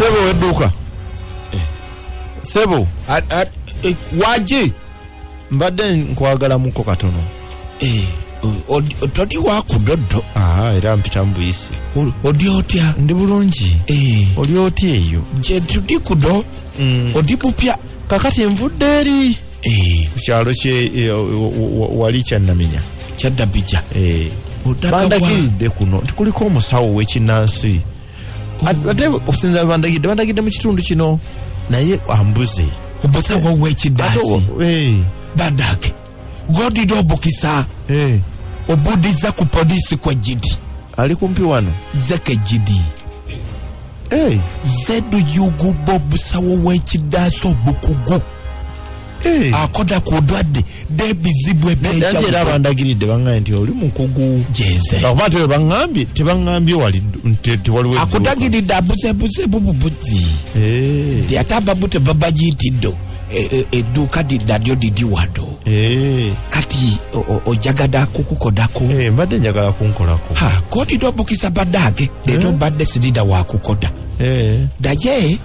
Sebo wedduka. Sebo. Waje. Mbadde nkwagala muko katono. Todi wakudodo. Era mpita mbuyisi. Odi otya. Ndi bulungi. Oli otya eyo. Je tudi kudo. Odi pupya. Kakati envudde eri. Ku kyalo kye wali kyannamenya. Kyaddabija. Bandagiridde kuno. Tukuliko omusawo w'Ekinnansi. Ate okusinza bandagidde mu kitundu kino. Naye ambuze. Omusawo w'Ekinnansi. Bandage. Godi do bukisa. Obudiza ku polisi kwa jidi. Ali kumpi wano. Zeke jidi. Zedu yugu bobu sawo w'Ekinnansi obukugu. Akoda kudwadde debizibwe beja. Era bandagiridde bangambye nti oli mukugu. Jeze. Bakuba tebangambye wali tewaliwo. Akudagiridde abuze bububuzi. Ataba bute babajitiddo. Eduka didadyo didiwado. Kati ojagada kukukodako. Mbadde njagala kunkolako. Kodi do bukisa badage. Leto badde sidida wakukoda. Daye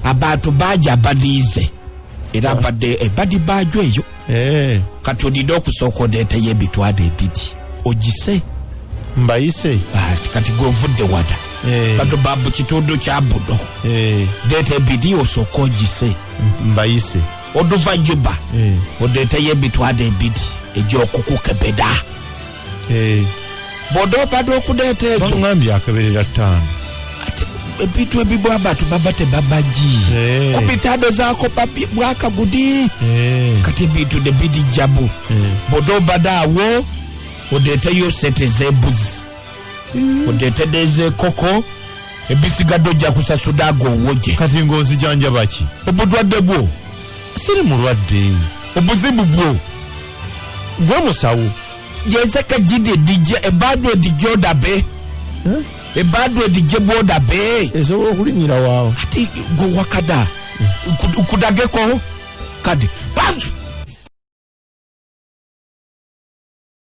abantu baja badize. Era badde badi bajwe eyo. Kati odido okusooka odeetayo ebitwado ebiri. Ogise. Mbayise. Kati govudde wada. Bado babu kitundu kya budo. Deeta ebiri osooka ogise. Mbayise. Oduva Juba. Odeetayo ebitwado ebiri egy'okukukebeda. Bodo bado okudeeta ekyo. Bangambye akeberera 5. Ebitu ebibwa abantu babate babaji. Kubitado zako papi mwaka gudi. Kati bitu de bidi jabu. Bodo badawo. Odete yo sete zebuzi. Odete deze koko. Ebisigado jakusa sudago woje. Kati ngozi janja bachi. Obudwadde bwo. Siri mulwadde. Obuzibu bwo. Gwe musawo. Yezeka jide dije ebadwe dijo dabe. Ebadwe dije boda be. Esobola okulinyira waawo. Ati go wakada. Kudageko. Kadi. Bantu.